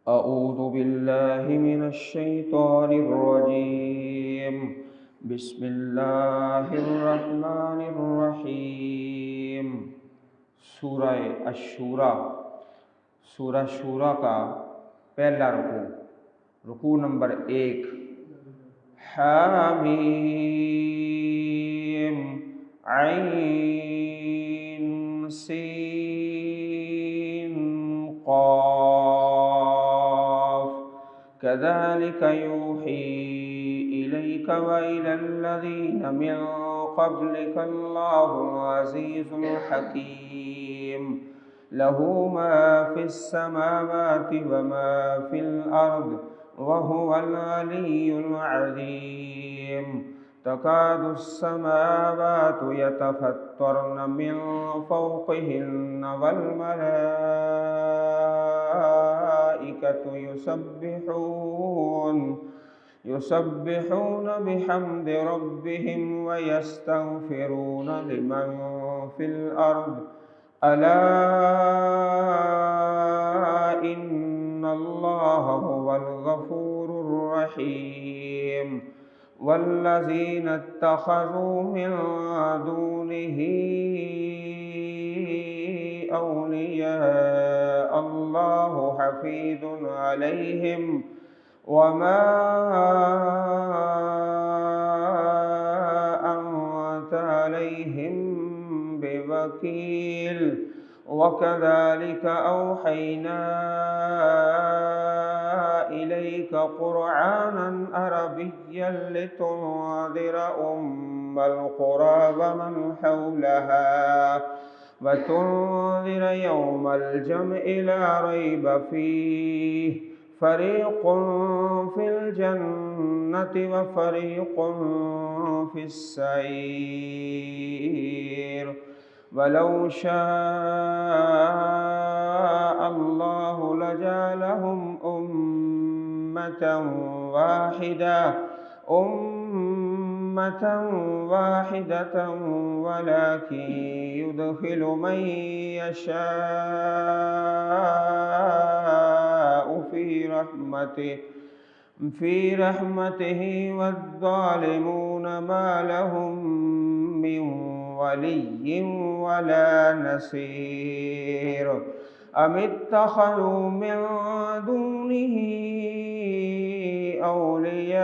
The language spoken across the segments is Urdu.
أعوذ بالله من الشيطان الرجيم. بسم الله الرحمن الرحیم۔ سورہ الشورى، سورہ شورا کا پہلا رکوع نمبر 1۔ حامیم عین سین قاف كذلك يوحي إليك وإلى الذين من قبلك الله العزيز الحكيم له ما في السماوات وما في الأرض وهو العلي العظيم تكاد السماوات يتفطرن من فوقهن والملائكة يسبحون بحمد ربهم ويستغفرون لمن في الأرض ألا إن الله هو الغفور الرحيم والذين اتخذوا من دونه أولياء الله حفيظ عليهم وما أنت عليهم بوكيل وكذلك أوحينا إليك قرآنا عربيا لتنذر أم القرى ومن حولها وتنذر يوم الجمع لا ريب فيه فريق في الجنة وفريق في السعير ولو شاء الله لجعلهم أمة واحدة ولكن يدخل من يشاء في رحمته والظالمون ما لهم من ولي ولا نصير أم اتخذوا من دونه أولياء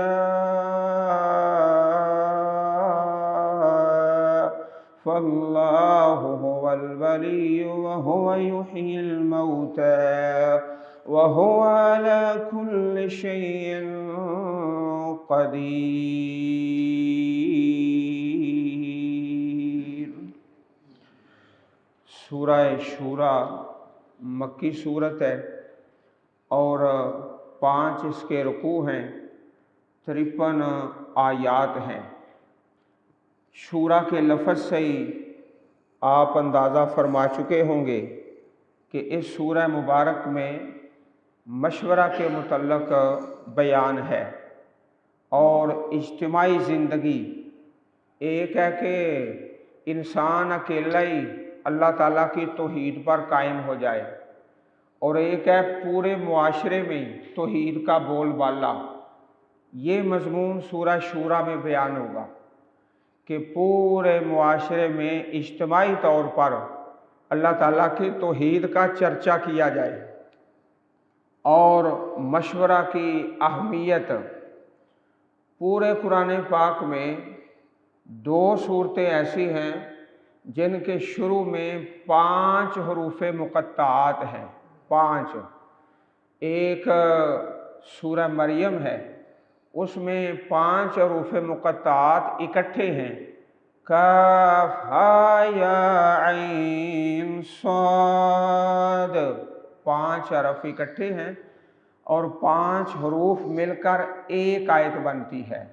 فالله هو الولي وهو يحيي الموتى وهو على كل شيء قدیر۔ سورہ شورا مکی صورت ہے اور 5 اس کے رکوع ہیں، 53 آیات ہیں۔ شورا کے لفظ سے ہی آپ اندازہ فرما چکے ہوں گے کہ اس سورہ مبارک میں مشورہ کے متعلق بیان ہے اور اجتماعی زندگی۔ ایک ہے کہ انسان اکیلا ہی اللہ تعالیٰ کی توحید پر قائم ہو جائے، اور ایک ہے پورے معاشرے میں توحید کا بول بالا۔ یہ مضمون سورہ شورا میں بیان ہوگا کہ پورے معاشرے میں اجتماعی طور پر اللہ تعالیٰ کی توحید کا چرچا کیا جائے اور مشورہ کی اہمیت۔ پورے قرآن پاک میں 2 صورتیں ایسی ہیں جن کے شروع میں 5 حروف مقطعات ہیں، 5۔ ایک سورہ مریم ہے، اس میں 5 حروف مقطعات اکٹھے ہیں، کاف ہا یا عین صاد، 5 حرف اکٹھے ہیں اور 5 حروف مل کر ایک آیت بنتی ہے۔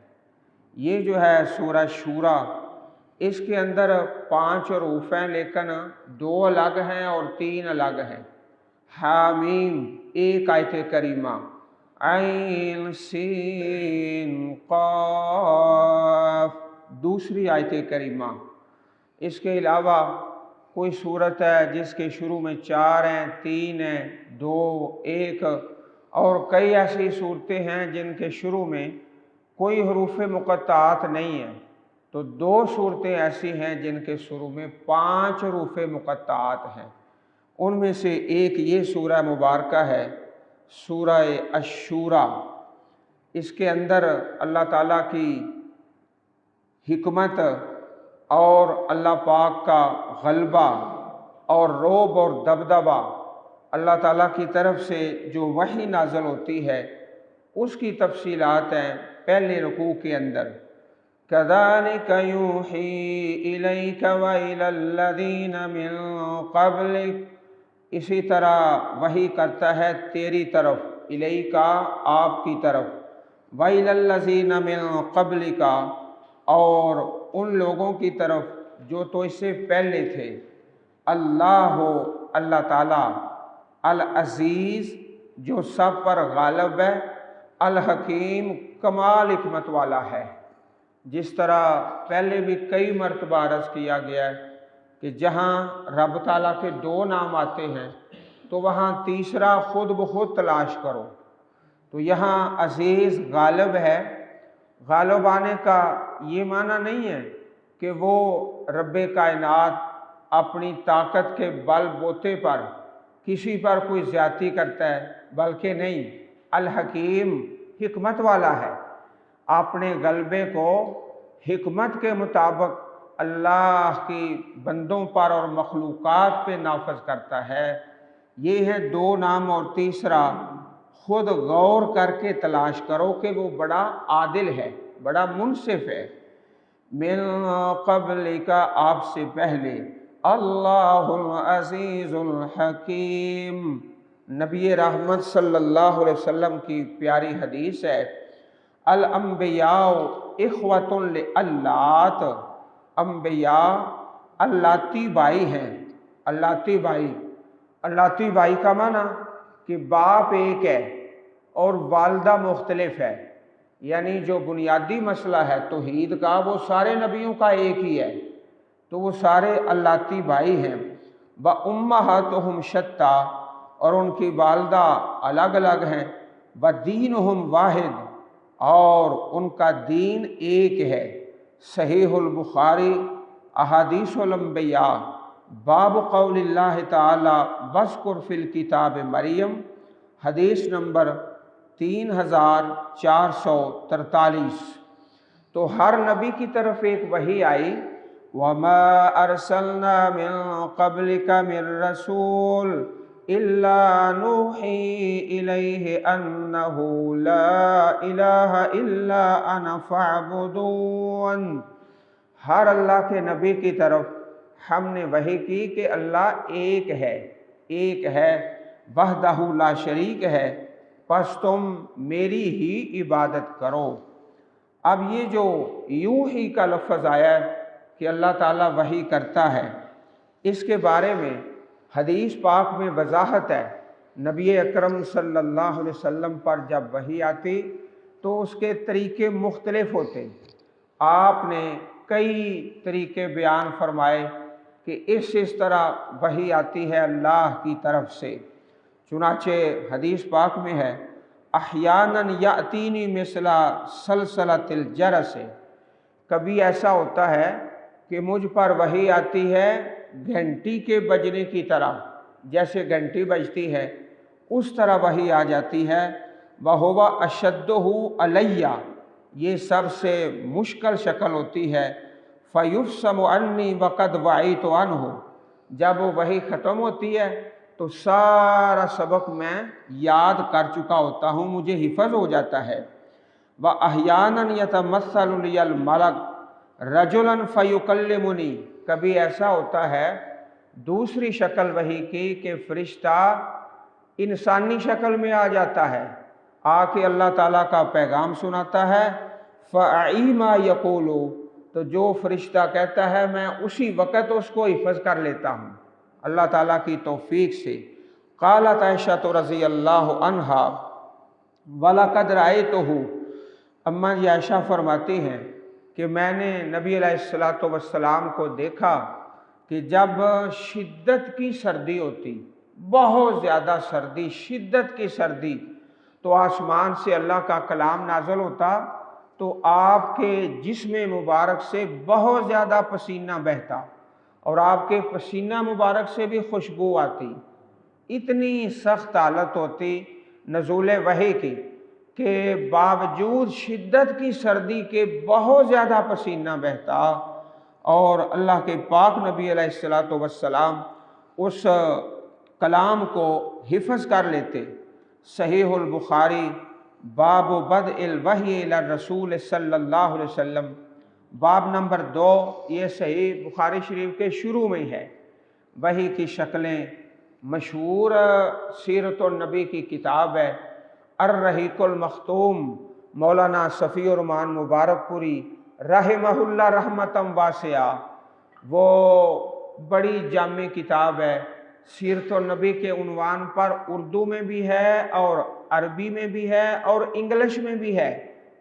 یہ جو ہے سورہ شورا، اس کے اندر 5 حروف ہیں لیکن 2 الگ ہیں اور 3 الگ ہیں۔ حامیم ایک آیت کریمہ، عین سین قاف دوسری آیت کریمہ۔ اس کے علاوہ کوئی صورت ہے جس کے شروع میں 4 ہیں، 3 ہیں، 2، 1 اور کئی ایسی صورتیں ہیں جن کے شروع میں کوئی حروف مقطعات نہیں ہیں، تو 2 صورتیں ایسی ہیں جن کے شروع میں 5 حروف مقطعات ہیں۔ ان میں سے ایک یہ سورہ مبارکہ ہے، سورہ الشورى۔ اس کے اندر اللہ تعالیٰ کی حکمت اور اللہ پاک کا غلبہ اور رعب اور دبدبہ، اللہ تعالیٰ کی طرف سے جو وحی نازل ہوتی ہے اس کی تفصیلات ہیں پہلے رکوع کے اندر۔ كَذَلِكَ يُوحِي إِلَيْكَ وَإِلَى الَّذِينَ مِن قَبْلِكَ، اسی طرح وحی کرتا ہے تیری طرف، الیکا آپ کی طرف، وَإِلَى الَّذِينَ مِن قَبْلِكَ اور ان لوگوں کی طرف جو تو اس سے پہلے تھے۔ اللہ تعالیٰ العزیز جو سب پر غالب ہے، الحکیم کمال حکمت والا ہے۔ جس طرح پہلے بھی کئی مرتبہ عرض کیا گیا ہے کہ جہاں رب تعالیٰ کے 2 نام آتے ہیں تو وہاں تیسرا خود بخود تلاش کرو۔ تو یہاں عزیز غالب ہے۔ غالب آنے کا یہ معنی نہیں ہے کہ وہ رب کائنات اپنی طاقت کے بل بوتے پر کسی پر کوئی زیادتی کرتا ہے، بلکہ نہیں، الحکیم حکمت والا ہے، اپنے غلبے کو حکمت کے مطابق اللہ کی بندوں پر اور مخلوقات پہ نافذ کرتا ہے۔ یہ ہے 2 نام، اور تیسرا خود غور کر کے تلاش کرو کہ وہ بڑا عادل ہے، بڑا منصف ہے۔ من قبل کا آپ سے پہلے، اللہ العزیز الحکیم، نبی رحمت صلی اللہ علیہ وسلم کی پیاری حدیث ہے، الانبیاء اخوۃ للات، انبیاء اللاتی بھائی ہیں۔ اللاتی بھائی، اللاتی بھائی کا معنی کہ باپ ایک ہے اور والدہ مختلف ہے، یعنی جو بنیادی مسئلہ ہے توحید کا وہ سارے نبیوں کا ایک ہی ہے، تو وہ سارے اللاتی بھائی ہیں۔ وَأُمَّهَاتُهُمْ شَتَّىٰ، اور ان کی والدہ الگ الگ ہیں۔ وَدِينُهُمْ وَاحِدٌ، اور ان کا دین ایک ہے۔ صحیح البخاری احادیث الانبیاء، باب قول اللہ تعالی وَاذْكُرْ فِي الْكِتَابِ مریم، حدیث نمبر 3443۔ تو ہر نبی کی طرف ایک وحی آئی، وَمَا أَرْسَلْنَا مِن قَبْلِكَ مِن رَّسُولٍ إِلَّا نُوحِي إِلَيْهِ أَنَّهُ لَا إِلَٰهَ إِلَّا أَنَا فَاعْبُدُونِ۔ ہر اللہ کے نبی کی طرف ہم نے وحی کی کہ اللہ ایک ہے، وحدہ لا شریک ہے، پس تم میری ہی عبادت کرو۔ اب یہ جو یوحی کا لفظ آیا ہے کہ اللہ تعالیٰ وحی کرتا ہے، اس کے بارے میں حدیث پاک میں وضاحت ہے۔ نبی اکرم صلی اللہ علیہ وسلم پر جب وحی آتی تو اس کے طریقے مختلف ہوتے۔ آپ نے کئی طریقے بیان فرمائے کہ اس طرح وحی آتی ہے اللہ کی طرف سے۔ چنانچہ حدیث پاک میں ہے، احیاناً یأتینی مثل سلسلۃ الجرس، کبھی ایسا ہوتا ہے کہ مجھ پر وحی آتی ہے گھنٹی کے بجنے کی طرح، جیسے گھنٹی بجتی ہے اس طرح وحی آ جاتی ہے۔ وَهُوَ أَشَدُّهُ عَلَيَّ، یہ سب سے مشکل شکل ہوتی ہے۔ فَيُفْصَمُ عَنِّي وَقَدْ وَعِيتُ عَنْهُ، جب وہ وحی ختم ہوتی ہے تو سارا سبق میں یاد کر چکا ہوتا ہوں، مجھے حفظ ہو جاتا ہے۔ وَأَحْيَانًا يَتَمَثَّلُ لِيَ الْمَلَكُ رَجُلًا فَيُكَلِّمُنِي، کبھی ایسا ہوتا ہے دوسری شکل وحی کی کہ فرشتہ انسانی شکل میں آ جاتا ہے، آ کے اللہ تعالیٰ کا پیغام سناتا ہے۔ فَأَعِي مَا يَقُولُ، تو جو فرشتہ کہتا ہے میں اسی وقت اس کو حفظ کر لیتا ہوں اللہ تعالیٰ کی توفیق سے۔ قالت عائشہ رضی اللہ عنہا وَلَقَدْ رَأَيْتُهُ، اماں جی عائشہ فرماتی ہیں کہ میں نے نبی علیہ السلام کو دیکھا کہ جب شدت کی سردی ہوتی، بہت زیادہ سردی، شدت کی سردی، تو آسمان سے اللہ کا کلام نازل ہوتا تو آپ کے جسم مبارک سے بہت زیادہ پسینہ بہتا اور آپ کے پسینہ مبارک سے بھی خوشبو آتی۔ اتنی سخت حالت ہوتی نزول وحی کی کہ باوجود شدت کی سردی کے بہت زیادہ پسینہ بہتا اور اللہ کے پاک نبی علیہ الصلوۃ والسلام اس کلام کو حفظ کر لیتے۔ صحیح البخاری باب بدء الوحی الی الرسول صلی اللہ علیہ وسلم، باب نمبر 2، یہ صحیح بخاری شریف کے شروع میں ہے۔ وحی کی شکلیں مشہور سیرت النبی کی کتاب ہے الرحیق المختوم، مولانا صفی الرحمن مبارک پوری رحمہ اللہ رحمتم واسعہ، وہ بڑی جامع کتاب ہے سیرت النبی کے عنوان پر، اردو میں بھی ہے اور عربی میں بھی ہے اور انگلش میں بھی ہے،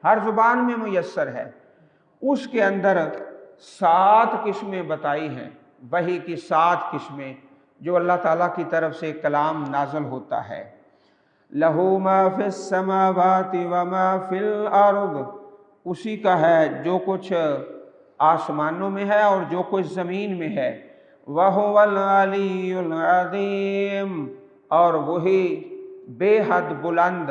ہر زبان میں میسر ہے۔ اس کے اندر 7 قسمیں بتائی ہیں، وحی کی 7 قسمیں جو اللہ تعالیٰ کی طرف سے کلام نازل ہوتا ہے۔ لَهُ مَا فِي السَّمَاوَاتِ وَمَا فِي الْأَرْضِ، اسی کا ہے جو کچھ آسمانوں میں ہے اور جو کچھ زمین میں ہے۔ وَهُوَ الْعَلِيُّ الْعَظِيمُ، اور وہی بے حد بلند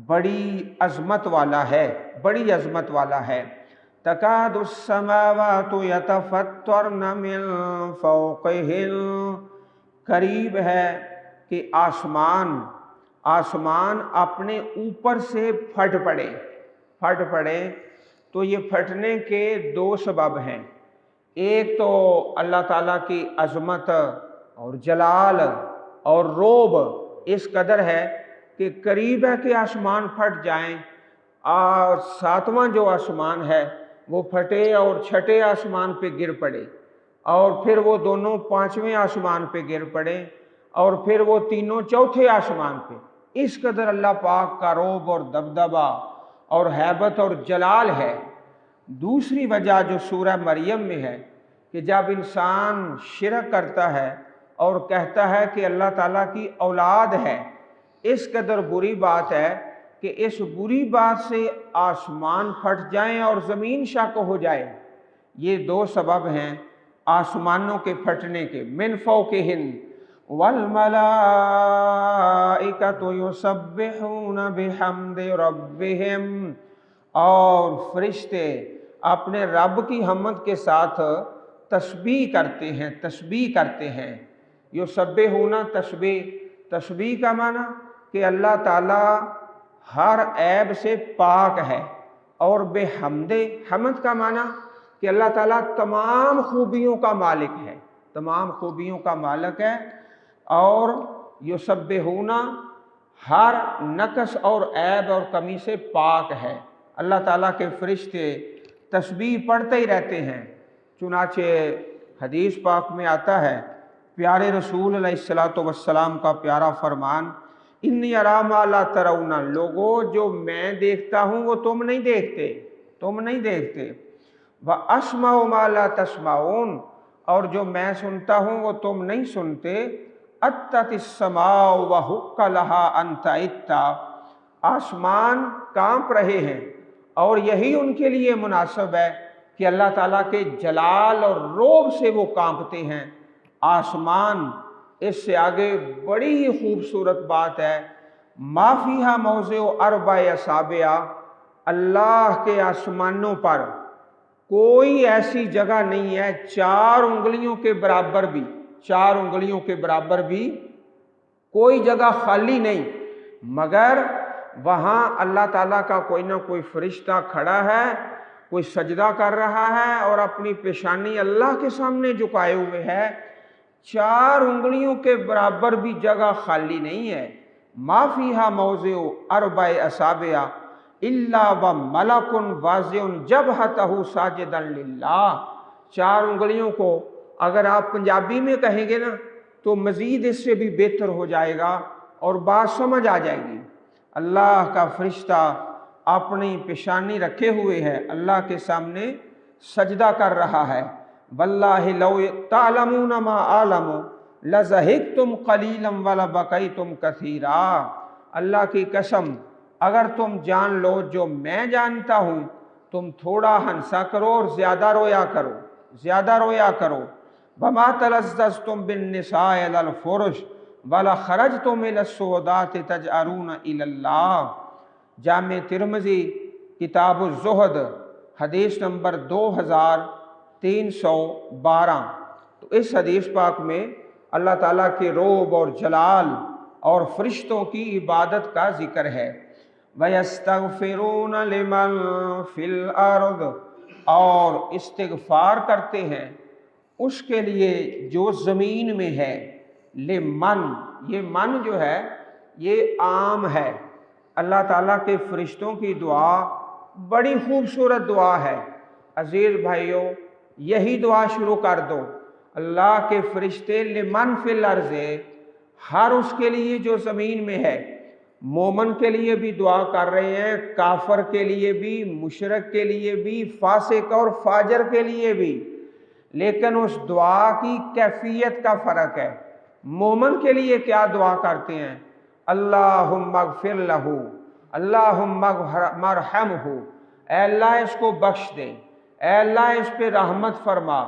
بڑی عظمت والا ہے، بڑی عظمت والا ہے۔ تَكَادُ السَّمَاوَاتُ يَتَفَطَّرْنَ مِن فَوْقِهِنَّ، قریب ہے کہ آسمان اپنے اوپر سے پھٹ پڑے۔ تو یہ پھٹنے کے 2 سبب ہیں، ایک تو اللہ تعالیٰ کی عظمت اور جلال اور روب اس قدر ہے کہ قریب ہے کہ آسمان پھٹ جائیں، اور 7واں جو آسمان ہے وہ پھٹے اور 6 آسمان پہ گر پڑے، اور پھر وہ دونوں 5ویں آسمان پہ گر پڑے، اور پھر وہ تینوں 4تھے آسمان پہ۔ اس قدر اللہ پاک کا روب اور دبدبہ اور ہیبت اور جلال ہے۔ دوسری وجہ جو سورہ مریم میں ہے کہ جب انسان شرک کرتا ہے اور کہتا ہے کہ اللہ تعالیٰ کی اولاد ہے، اس قدر بری بات ہے کہ اس بری بات سے آسمان پھٹ جائیں اور زمین شق ہو جائے۔ یہ 2 سبب ہیں آسمانوں کے پھٹنے کے۔ من فوقہن والملائکۃ یسبحون بحمد ربہم، اور فرشتے اپنے رب کی حمد کے ساتھ تسبیح کرتے ہیں۔ یسبحون تسبیح کا معنی کہ اللہ تعالیٰ ہر عیب سے پاک ہے، اور بحمد، حمد کا معنی کہ اللہ تعالیٰ تمام خوبیوں کا مالک ہے، اور یسبحون ہر نقص اور عیب اور کمی سے پاک ہے۔ اللہ تعالیٰ کے فرشتے تسبیح پڑھتے ہی رہتے ہیں۔ چنانچہ حدیث پاک میں آتا ہے، پیارے رسول علیہ الصلوۃ والسلام کا پیارا فرمان، انی ارا ما لا ترون، لوگوں جو میں دیکھتا ہوں وہ تم نہیں دیکھتے، واسمع ما لا تسمعون، اور جو میں سنتا ہوں وہ تم نہیں سنتے، اتت السماء وحق لها ان تئت، آسمان کانپ رہے ہیں اور یہی ان کے لیے مناسب ہے کہ اللہ تعالیٰ کے جلال اور روب سے وہ کانپتے ہیں۔ آسمان، اس سے آگے بڑی ہی خوبصورت بات ہے، ما فیہا موضع 4 اصابع، اللہ کے آسمانوں پر کوئی ایسی جگہ نہیں ہے 4 انگلیوں کے برابر بھی کوئی جگہ خالی نہیں، مگر وہاں اللہ تعالیٰ کا کوئی نہ کوئی فرشتہ کھڑا ہے، کوئی سجدہ کر رہا ہے اور اپنی پیشانی اللہ کے سامنے جھکائے ہوئے ہے۔ 4 انگلیوں کے برابر بھی جگہ خالی نہیں ہے۔ ما فیہا موضع 4 اصابع الا وملک واضع جبہتہ ساجدا للہ، 4 انگلیوں کو اگر آپ پنجابی میں کہیں گے نا تو مزید اس سے بھی بہتر ہو جائے گا اور بات سمجھ آ جائے گی۔ اللہ کا فرشتہ اپنی پیشانی رکھے ہوئے ہے، اللہ کے سامنے سجدہ کر رہا ہے۔ واللہ لو تعلمون ما اعلم لضحکتم قلیلا ولبکیتم کثیرا، اللہ کی قسم اگر تم جان لو جو میں جانتا ہوں تم تھوڑا ہنسا کرو اور زیادہ رویا کرو، زیادہ رویا کرو۔ وما تلذذتم بالنساء الی الفرش ولخرجتم الی السوداء تجأرون الی اللہ۔ جامع ترمذی کتاب الزہد حدیث نمبر 2312۔ تو اس حدیث پاک میں اللہ تعالیٰ کے رعب اور جلال اور فرشتوں کی عبادت کا ذکر ہے۔ وَيَسْتَغْفِرُونَ لِمَنْ فِي الْأَرْضِ، اور استغفار کرتے ہیں اس کے لیے جو زمین میں ہے۔ لمن، یہ من جو ہے یہ عام ہے۔ اللہ تعالیٰ کے فرشتوں کی دعا بڑی خوبصورت دعا ہے۔ عزیز بھائیوں، یہی دعا شروع کر دو۔ اللہ کے فرشتے لمن فی الارض، ہر اس کے لیے جو زمین میں ہے۔ مومن کے لیے بھی دعا کر رہے ہیں، کافر کے لیے بھی، مشرک کے لیے بھی، فاسق اور فاجر کے لیے بھی، لیکن اس دعا کی کیفیت کا فرق ہے۔ مومن کے لیے کیا دعا کرتے ہیں؟ اللہم اغفر لہ، اللہم مرحمہ، اے اللہ اس کو بخش دے، اے اللہ اس پہ رحمت فرما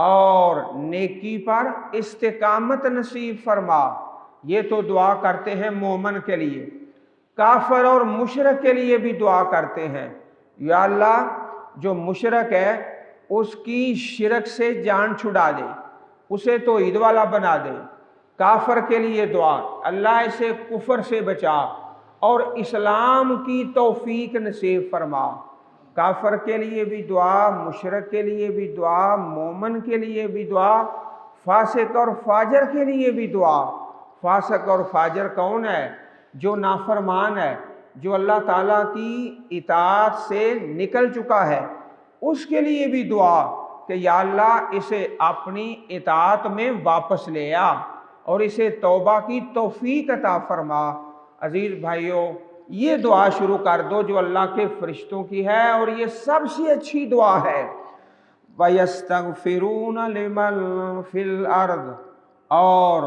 اور نیکی پر استقامت نصیب فرما۔ یہ تو دعا کرتے ہیں مومن کے لیے۔ کافر اور مشرک کے لیے بھی دعا کرتے ہیں، یا اللہ جو مشرک ہے اس کی شرک سے جان چھڑا دے، اسے توحید والا بنا دے۔ کافر کے لیے دعا، اللہ اسے کفر سے بچا اور اسلام کی توفیق نصیب فرما۔ کافر کے لیے بھی دعا، مشرک کے لیے بھی دعا، مومن کے لیے بھی دعا، فاسق اور فاجر کے لیے بھی دعا۔ فاسق اور فاجر کون ہے؟ جو نافرمان ہے، جو اللہ تعالیٰ کی اطاعت سے نکل چکا ہے، اس کے لیے بھی دعا کہ یا اللہ اسے اپنی اطاعت میں واپس لے آ اور اسے توبہ کی توفیق عطا فرما۔ عزیز بھائیوں، یہ دعا شروع کر دو جو اللہ کے فرشتوں کی ہے اور یہ سب سے اچھی دعا ہے۔ وَيَسْتَغْفِرُونَ لِمَنْ فِي الْأَرْضِ، اور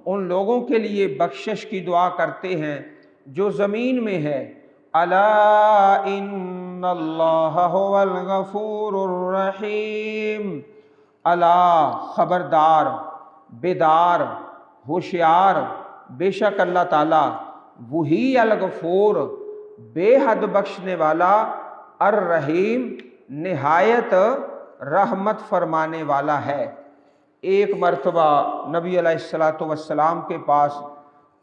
ان لوگوں کے لیے بخشش کی دعا کرتے ہیں جو زمین میں ہے۔ الا ان اللہ هو الغفور الرحیم، الا خبردار، بیدار، ہوشیار، بے شک اللہ تعالیٰ وہی الغفور بے حد بخشنے والا، الرحیم نہایت رحمت فرمانے والا ہے۔ ایک مرتبہ نبی علیہ السلام کے پاس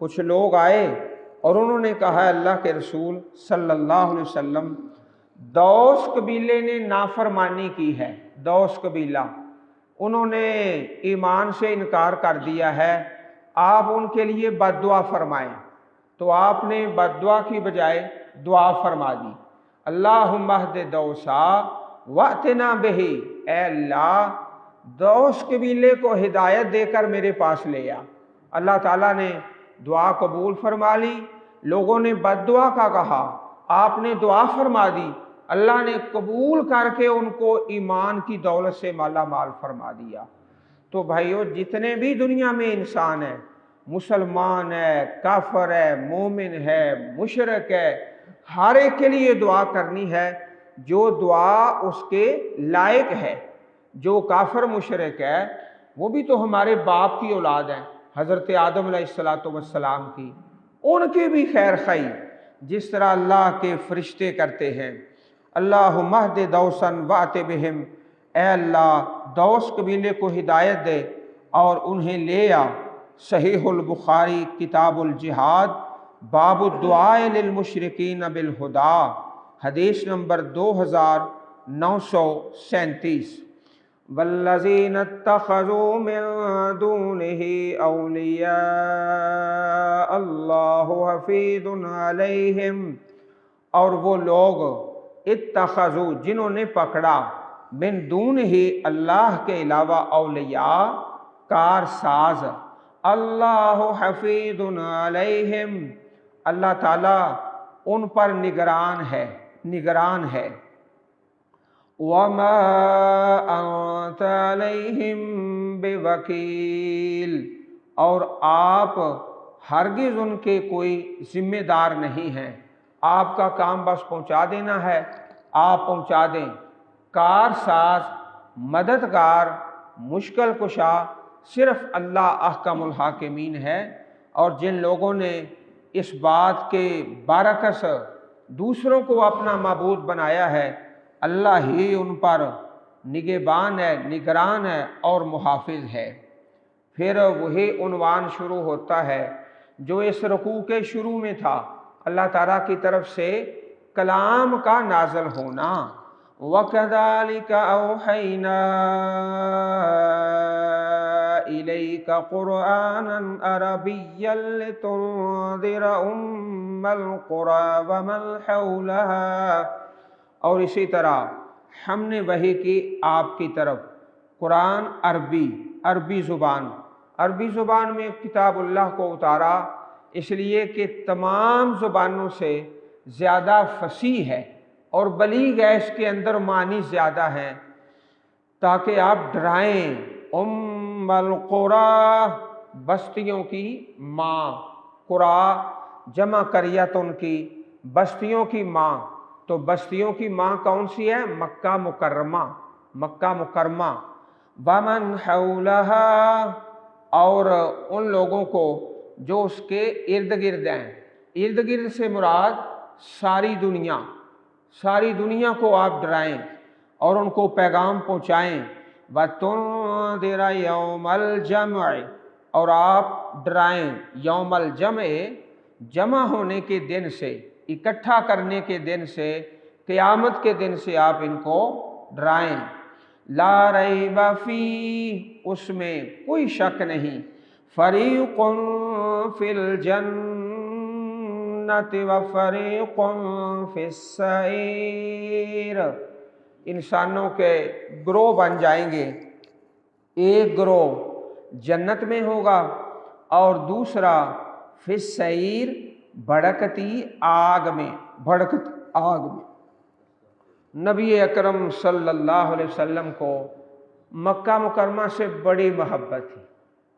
کچھ لوگ آئے اور انہوں نے کہا اللہ کے رسول صلی اللہ علیہ وسلم، دوس قبیلے نے نافرمانی کی ہے۔ دوس قبیلہ، انہوں نے ایمان سے انکار کر دیا ہے، آپ ان کے لیے بد دعا فرمائیں۔ تو آپ نے بد دعا کی بجائے دعا فرما دی، اللہم اہد دوسا واتنا بہی، اے اللہ دوس قبیلے کو ہدایت دے کر میرے پاس لے آ۔ اللہ تعالیٰ نے دعا قبول فرما لی۔ لوگوں نے بد دعا کا کہا، آپ نے دعا فرما دی، اللہ نے قبول کر کے ان کو ایمان کی دولت سے مالا مال فرما دیا۔ تو بھائیو، جتنے بھی دنیا میں انسان ہیں، مسلمان ہے، کافر ہے، مومن ہے، مشرک ہے، ہر ایک کے لیے دعا کرنی ہے جو دعا اس کے لائق ہے۔ جو کافر مشرک ہے وہ بھی تو ہمارے باپ کی اولاد ہے، حضرت آدم علیہ السلام کی، ان کی بھی خیر خواہی جس طرح اللہ کے فرشتے کرتے ہیں۔ اللہم اہد دوسا وات بہم، اے اللہ دوس قبیلے کو ہدایت دے اور انہیں لے آ۔ صحیح البخاری کتاب الجہاد باب الدعاء للمشرکین بالہدی، حدیث نمبر 2937۔ والذین اتخذوا من دونہ اولیاء اللہ حفیظ علیہم، اور وہ لوگ اتخذوا جنہوں نے پکڑا، من دونہ اللہ کے علاوہ اولیاء کارساز، اللہ حفیظ علیہم اللہ تعالیٰ ان پر نگران ہے۔ وَمَا أَنْتَ عَلَيْهِمْ بِوَكِيلٍ، اور آپ ہرگز ان کے کوئی ذمہ دار نہیں ہیں۔ آپ کا کام بس پہنچا دینا ہے، آپ پہنچا دیں۔ کار ساز، مددگار، مشکل کشا صرف اللہ احکم الحاکمین ہے، اور جن لوگوں نے اس بات کے برعکس دوسروں کو اپنا معبود بنایا ہے، اللہ ہی ان پر نگہبان ہے، نگران ہے اور محافظ ہے۔ پھر وہی عنوان شروع ہوتا ہے جو اس رکوع کے شروع میں تھا، اللہ تعالیٰ کی طرف سے کلام کا نازل ہونا۔ وَكَذَلِكَ أَوْحَيْنَا إِلَيْكَ قُرْآنًا عَرَبِيًّا لِتُنذِرَ أُمَّ الْقُرَىٰ وَمَنْ حَوْلَهَا، اور اسی طرح ہم نے وحی کی آپ کی طرف قرآن عربی زبان میں کتاب اللہ کو اتارا، اس لیے کہ تمام زبانوں سے زیادہ فصیح ہے اور بلیغ ہے، اس کے اندر معنی زیادہ ہیں، تاکہ آپ ڈرائیں۔ ام القریٰ، بستیوں کی ماں، قریٰ جمع قریۃ کی، بستیوں کی ماں۔ تو بستیوں کی ماں کون سی ہے؟ مکہ مکرمہ۔ ومن حولہا، اور ان لوگوں کو جو اس کے ارد گرد ہیں۔ ارد گرد سے مراد ساری دنیا کو آپ ڈرائیں اور ان کو پیغام پہنچائیں۔ وَتُنذِرَ يَوْمَ الْجَمْعِ، اور آپ ڈرائیں یوم الجمع، جمع ہونے کے دن سے، اکٹھا کرنے کے دن سے، قیامت کے دن سے آپ ان کو ڈرائیں۔ لا ریب فیہ، اس میں کوئی شک نہیں۔ فریق فی الجنۃ وفریق فی السعیر، انسانوں کے گروہ بن جائیں گے، ایک گروہ جنت میں ہوگا اور دوسرا فی السعیر، بھڑکتی آگ میں۔ نبی اکرم صلی اللہ علیہ وسلم کو مکہ مکرمہ سے بڑی محبت تھی،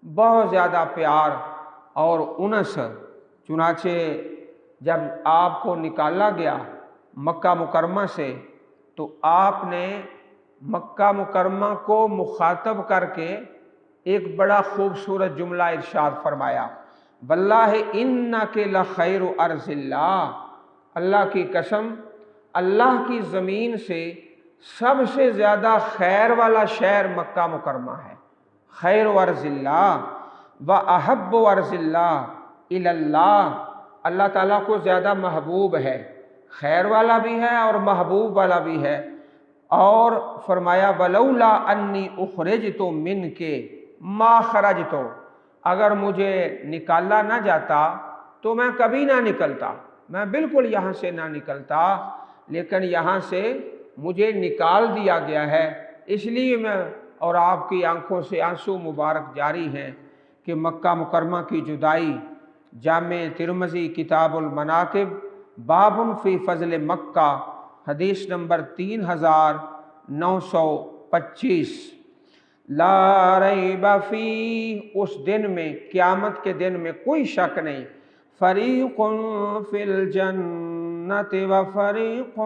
بہت زیادہ پیار اور انس، چنانچہ جب آپ کو نکالا گیا مکہ مکرمہ سے تو آپ نے مکہ مکرمہ کو مخاطب کر کے ایک بڑا خوبصورت جملہ ارشاد فرمایا، واللہ انک لخیر ارض اللہ، اللہ کی قسم اللہ کی زمین سے سب سے زیادہ خیر والا شہر مکہ مکرمہ ہے۔ خیر ارض اللہ و احب ارض اللہ الی اللہ، اللہ تعالیٰ کو زیادہ محبوب ہے، خیر والا بھی ہے اور محبوب والا بھی ہے۔ اور فرمایا ولولا انی اخرجت منک ما خرجت، اگر مجھے نکالا نہ جاتا تو میں کبھی نہ نکلتا، میں بالکل یہاں سے نہ نکلتا، لیکن یہاں سے مجھے نکال دیا گیا ہے، اس لیے میں، اور آپ کی آنکھوں سے آنسو مبارک جاری ہیں کہ مکہ مکرمہ کی جدائی۔ جامع ترمذی کتاب المناقب باب فی فضل مکہ، حدیث نمبر 3925۔ لا ریب فیہ، اس دن میں، قیامت کے دن میں کوئی شک نہیں۔ فریق فی الجنۃ و فریق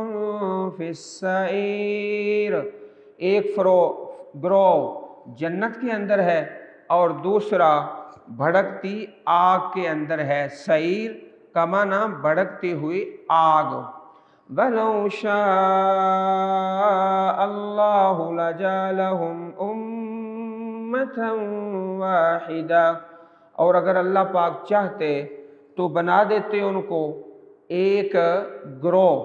فی السعیر، ایک گروہ جنت کے اندر ہے اور دوسرا بھڑکتی آگ کے اندر ہے۔ سعیر کا معنی بھڑکتی ہوئی آگ۔ وَلَوْ شَاءَ اللَّهُ لَجَعَلَهُمْ أُمَّةً وَاحِدَةً، اور اگر اللہ پاک چاہتے تو بنا دیتے ان کو ایک گروہ۔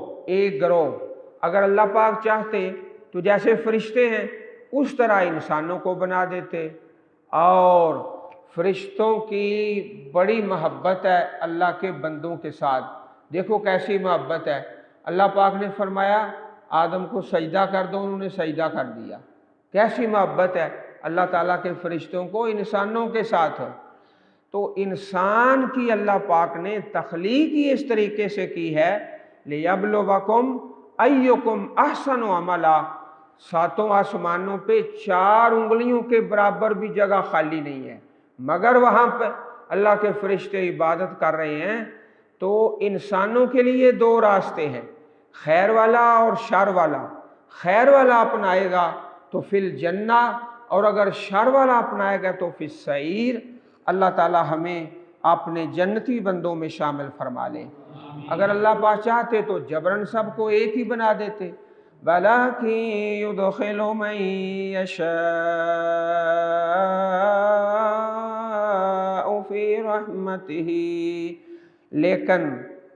اگر اللہ پاک چاہتے تو جیسے فرشتے ہیں اس طرح انسانوں کو بنا دیتے، اور فرشتوں کی بڑی محبت ہے اللہ کے بندوں کے ساتھ۔ دیکھو کیسی محبت ہے، اللہ پاک نے فرمایا آدم کو سجدہ کر دو، انہوں نے سجدہ کر دیا۔ کیسی محبت ہے اللہ تعالیٰ کے فرشتوں کو انسانوں کے ساتھ۔ تو انسان کی اللہ پاک نے تخلیق ہی اس طریقے سے کی ہے، لِيَبْلُوَكُمْ أَيُّكُمْ أَحْسَنُ عَمَلًا، ساتوں آسمانوں پہ 4 انگلیوں کے برابر بھی جگہ خالی نہیں ہے، مگر وہاں پہ اللہ کے فرشتے عبادت کر رہے ہیں تو انسانوں کے لیے دو راستے ہیں، خیر والا اور شر والا۔ خیر والا اپنائے گا تو فی الجنہ، اور اگر شر والا اپنائے گا تو فی السعیر۔ اللہ تعالی ہمیں اپنے جنتی بندوں میں شامل فرما لے۔ اگر اللہ پاک چاہتے تو جبرن سب کو ایک ہی بنا دیتے، وَلَٰكِن يُدْخِلُ مَن يَشَاءُ فِي رَحْمَتِهِ، لیکن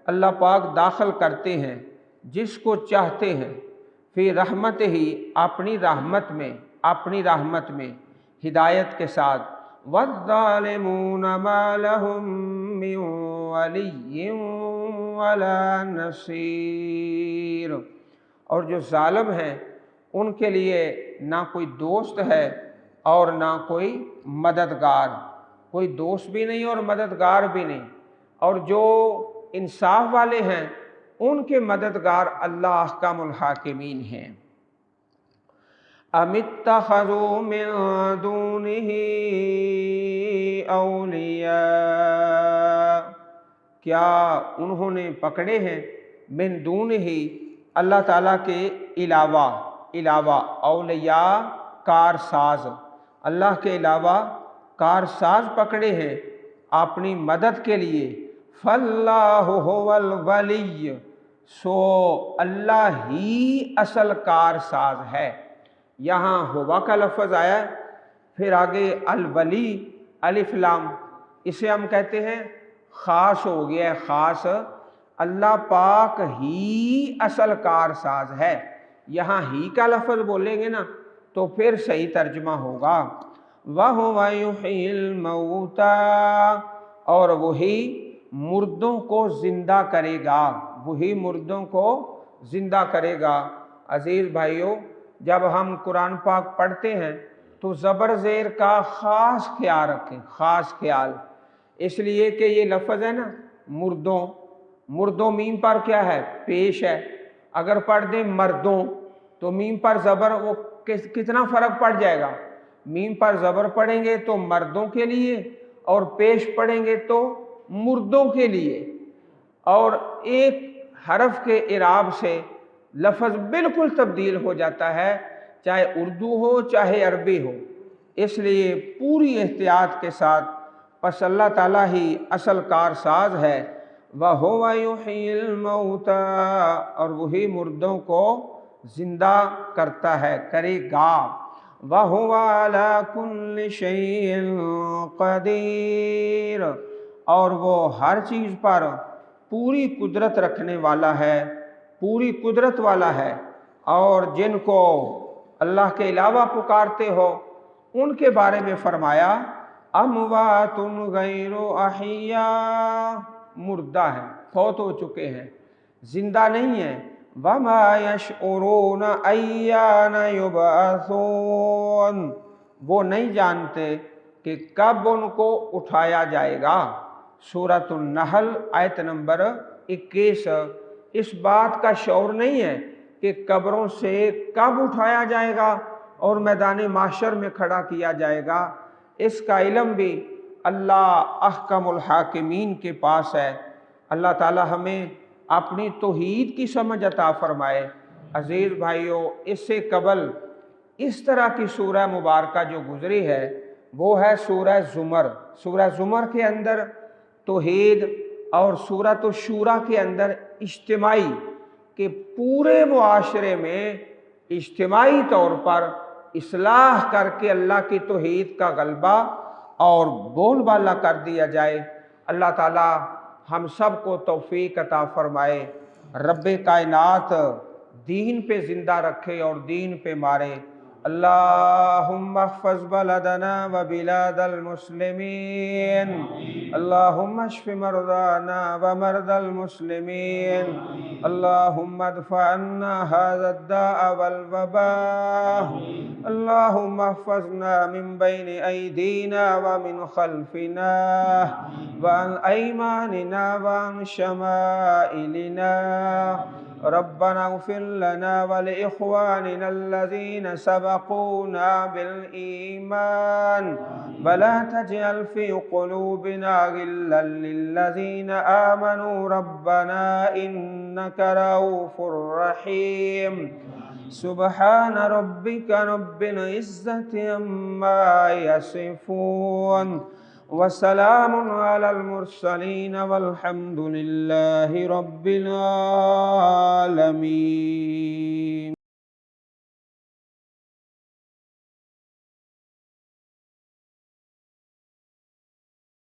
اللہ پاک داخل کرتے ہیں جس کو چاہتے ہیں، فی رحمت ہی، اپنی رحمت میں ہدایت کے ساتھ۔ وَالظَّالِمُونَ مَا لَهُم مِّن وَلِيٍّ وَلَا نَصِيرٍ، اور جو ظالم ہیں ان کے لیے نہ کوئی دوست ہے اور نہ کوئی مددگار، کوئی دوست بھی نہیں اور مددگار بھی نہیں۔ اور جو انصاف والے ہیں ان کے مددگار اللہ احکم الحاکمین ہیں۔ ام اتخذوا من دونه اولیاء، کیا انہوں نے پکڑے ہیں من دونہ، اللہ تعالیٰ کے علاوہ اولیاء کارساز، اللہ کے علاوہ کارساز پکڑے ہیں اپنی مدد کے لیے۔ فاللہ هو الولی، سو اللہ ہی اصل کارساز ہے۔ یہاں ہوا کا لفظ آیا ہے، پھر آگے الولی الف لام، اسے ہم کہتے ہیں خاص ہو گیا ہے، خاص۔ اللہ پاک ہی اصل کارساز ہے۔ یہاں ہی کا لفظ بولیں گے نا تو پھر صحیح ترجمہ ہوگا، وَهُوَ يُحْيِي الْمَوْتَىٰ، اور وہی مردوں کو زندہ کرے گا۔ عزیز بھائیوں، جب ہم قرآن پاک پڑھتے ہیں تو زبر زیر کا خاص خیال رکھیں، خاص خیال، اس لیے کہ یہ لفظ ہے نا مردوں میم پر کیا ہے؟ پیش ہے۔ اگر پڑھ دیں مردوں تو میم پر زبر، وہ کتنا فرق پڑ جائے گا؟ میم پر زبر پڑھیں گے تو مردوں کے لیے، اور پیش پڑھیں گے تو مردوں کے لیے، اور ایک حرف کے اعراب سے لفظ بالکل تبدیل ہو جاتا ہے، چاہے اردو ہو چاہے عربی ہو۔ اس لیے پوری احتیاط کے ساتھ، پس اللہ تعالیٰ ہی اصل کارساز ہے۔ وَهُوَ يُحْيِي الْمَوْتَىٰ، اور وہی مردوں کو زندہ کرتا ہے، کرے گا۔ وَهُوَ عَلَىٰ كُلِّ شَيْءٍ قَدِيرٌ، اور وہ ہر چیز پر پوری قدرت رکھنے والا ہے، پوری قدرت والا ہے۔ اور جن کو اللہ کے علاوہ پکارتے ہو ان کے بارے میں فرمایا اموات غیر احیاء، مردہ ہیں، فوت ہو چکے ہیں، زندہ نہیں ہیں۔ وما یشعرون ایان یبعثون، وہ نہیں جانتے کہ کب ان کو اٹھایا جائے گا۔ سورۃ النحل آیت نمبر 21۔ اس بات کا شعور نہیں ہے کہ قبروں سے کب اٹھایا جائے گا اور میدان محشر میں کھڑا کیا جائے گا، اس کا علم بھی اللہ احکم الحاکمین کے پاس ہے۔ اللہ تعالی ہمیں اپنی توحید کی سمجھ عطا فرمائے۔ عزیز بھائیوں، اس سے قبل اس طرح کی سورہ مبارکہ جو گزری ہے وہ ہے سورہ زمر۔ سورہ زمر کے اندر توحید، اور سورۃ الشورى کے اندر اجتماعی، کہ پورے معاشرے میں اجتماعی طور پر اصلاح کر کے اللہ کی توحید کا غلبہ اور بول بالا کر دیا جائے۔ اللہ تعالی ہم سب کو توفیق عطا فرمائے۔ رب کائنات دین پہ زندہ رکھے اور دین پہ مارے۔ اللہم احفظ بلدنا و بلاد المسلمین، اللہم اشف مرضانا و مرضى المسلمین، اللہم ادفع عنا هذا الداء والوباء، اللہم احفظنا من بین ایدینا ومن خلفنا وعن ایماننا وعن شمائلنا، ربنا اغفر لنا ولإخواننا الذين سبقونا بالإيمان ولا تجعل في قلوبنا غلا للذين آمنوا ربنا إنك رؤوف رحيم. سبحان ربك رب العزة عما يصفون وسلام على المرسلين والحمد لله رب العالمين.